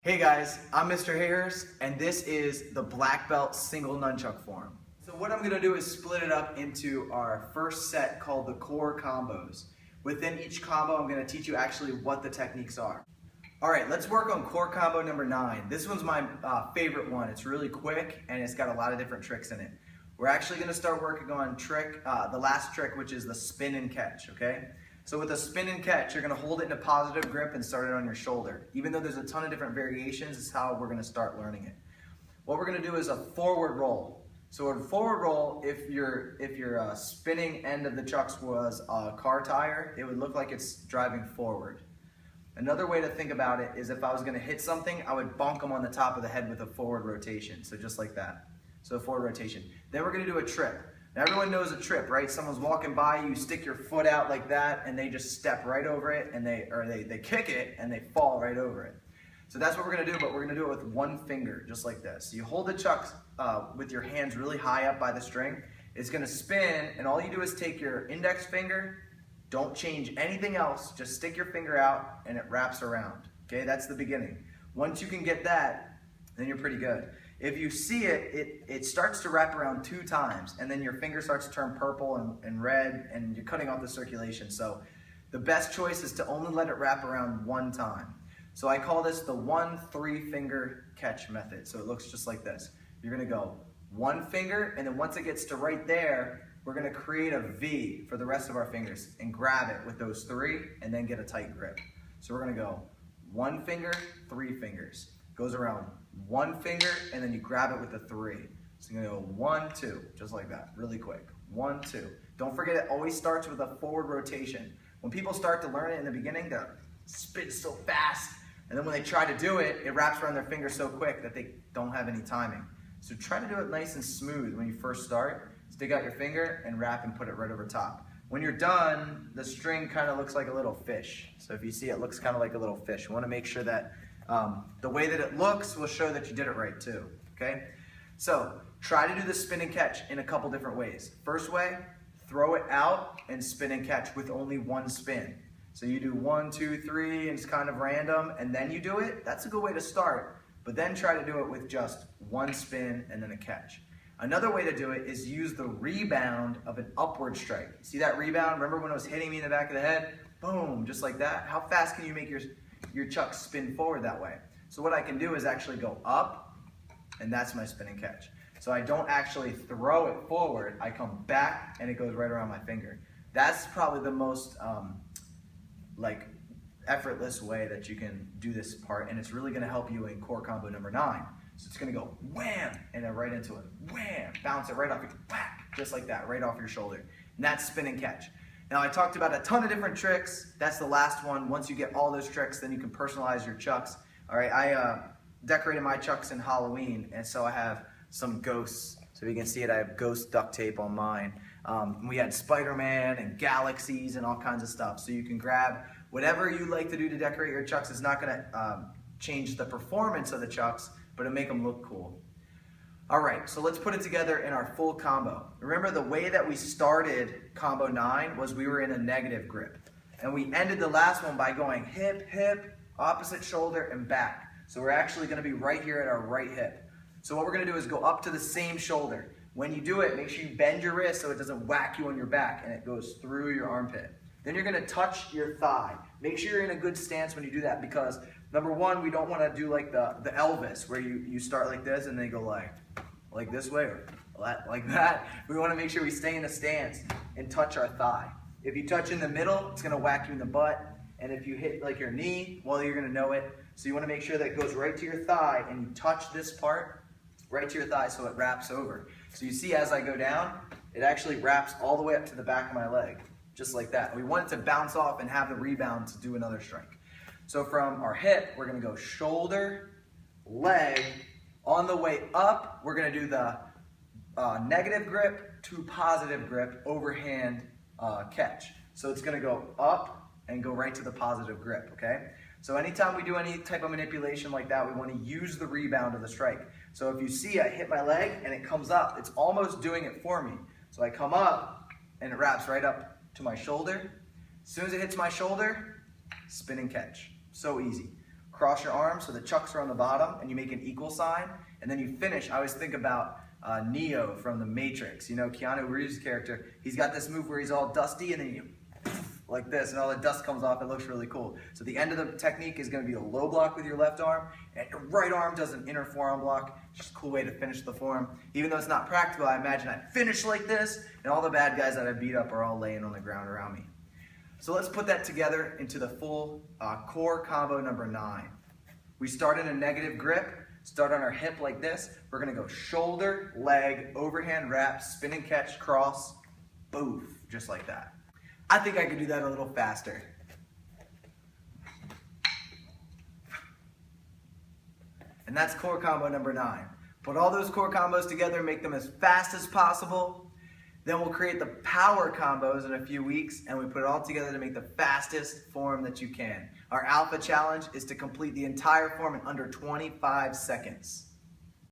Hey guys, I'm Mr. Harris, and this is the black belt single nunchuck form. So what I'm gonna do is split it up into our first set called the core combos. Within each combo, I'm gonna teach you actually what the techniques are. All right, let's work on core combo number 9. This one's my favorite one. It's really quick and it's got a lot of different tricks in it. We're actually gonna start working on the last trick, which is the spin and catch, okay? So with a spin and catch, you're gonna hold it in a positive grip and start it on your shoulder. Even though there's a ton of different variations, this is how we're gonna start learning it. What we're gonna do is a forward roll. So a forward roll, if your spinning end of the Chux was a car tire, it would look like it's driving forward. Another way to think about it is if I was gonna hit something, I would bonk them on the top of the head with a forward rotation. So just like that. So a forward rotation. Then we're gonna do a trip. Now everyone knows a trip, right? Someone's walking by, you stick your foot out like that, and they just step right over it, and they kick it, and they fall right over it. So that's what we're gonna do, but we're gonna do it with one finger, just like this. So you hold the Chux with your hands really high up by the string. It's gonna spin, and all you do is take your index finger, don't change anything else, just stick your finger out, and it wraps around. Okay, that's the beginning. Once you can get that, then you're pretty good. If you see it, it starts to wrap around 2 times, and then your finger starts to turn purple and red, and you're cutting off the circulation. So the best choice is to only let it wrap around 1 time. So I call this the 1-3 finger catch method. So it looks just like this. You're gonna go 1 finger, and then once it gets to right there, we're gonna create a V for the rest of our fingers and grab it with those 3, and then get a tight grip. So we're gonna go 1 finger, 3 fingers. Goes around 1 finger, and then you grab it with the 3. So you're gonna go 1, 2, just like that, really quick. 1, 2. Don't forget, it always starts with a forward rotation. When people start to learn it in the beginning, they spin so fast, and then when they try to do it, it wraps around their finger so quick that they don't have any timing. So try to do it nice and smooth when you first start. Stick out your finger and wrap and put it right over top. When you're done, the string kind of looks like a little fish. So if you see, it looks kind of like a little fish. You want to make sure that the way that it looks will show that you did it right too, okay? So try to do the spin and catch in a couple different ways. First way, throw it out and spin and catch with only 1 spin. So you do 1, 2, 3, and it's kind of random, and then you do it. That's a good way to start, but then try to do it with just 1 spin and then a catch. Another way to do it is use the rebound of an upward strike. See that rebound? Remember when it was hitting me in the back of the head? Boom, just like that. How fast can you make your Chux spin forward that way? So what I can do is actually go up, and that's my spin and catch. So I don't actually throw it forward, I come back and it goes right around my finger. That's probably the most effortless way that you can do this part, and it's really gonna help you in core combo number 9. So it's gonna go wham, and then right into it, wham, bounce it right off your whack, just like that, right off your shoulder. And that's spin and catch. Now I talked about a ton of different tricks. That's the last one. Once you get all those tricks, then you can personalize your Chux. All right, I decorated my Chux in Halloween, and so I have some ghosts. So if you can see it, I have ghost duct tape on mine. We had Spider-Man and galaxies and all kinds of stuff. So you can grab whatever you like to do to decorate your Chux. It's not gonna change the performance of the Chux, but it'll make them look cool. All right, so let's put it together in our full combo. Remember, the way that we started combo 9 was we were in a negative grip. And we ended the last one by going hip, hip, opposite shoulder, and back. So we're actually gonna be right here at our right hip. So what we're gonna do is go up to the same shoulder. When you do it, make sure you bend your wrist so it doesn't whack you on your back and it goes through your armpit. Then you're gonna touch your thigh. Make sure you're in a good stance when you do that, because number 1, we don't wanna do like the Elvis where you start like this and then go like this way or like that. We wanna make sure we stay in a stance and touch our thigh. If you touch in the middle, it's gonna whack you in the butt. And if you hit like your knee, well, you're gonna know it. So you wanna make sure that it goes right to your thigh and you touch this part right to your thigh so it wraps over. So you see as I go down, it actually wraps all the way up to the back of my leg, just like that. We want it to bounce off and have the rebound to do another strike. So from our hip, we're gonna go shoulder, leg. On the way up, we're gonna do the negative grip to positive grip, overhand catch. So it's gonna go up and go right to the positive grip, okay? So anytime we do any type of manipulation like that, we wanna use the rebound of the strike. So if you see I hit my leg and it comes up, it's almost doing it for me. So I come up and it wraps right up to my shoulder. As soon as it hits my shoulder, spin and catch. So easy. cross your arms so the Chux are on the bottom and you make an equal sign, and then you finish. I always think about Neo from The Matrix. You know, Keanu Reeves' character, he's got this move where he's all dusty and then you like this and all the dust comes off. It looks really cool. So the end of the technique is going to be a low block with your left arm, and your right arm does an inner forearm block. Just a cool way to finish the form. Even though it's not practical, I imagine I finish like this and all the bad guys that I beat up are all laying on the ground around me. So let's put that together into the full core combo number 9. We start in a negative grip, start on our hip like this. We're gonna go shoulder, leg, overhand wrap, spin and catch, cross, boof, just like that. I think I could do that a little faster. And that's core combo number 9. Put all those core combos together, make them as fast as possible. Then we'll create the power combos in a few weeks, and we put it all together to make the fastest form that you can. Our alpha challenge is to complete the entire form in under 25 seconds.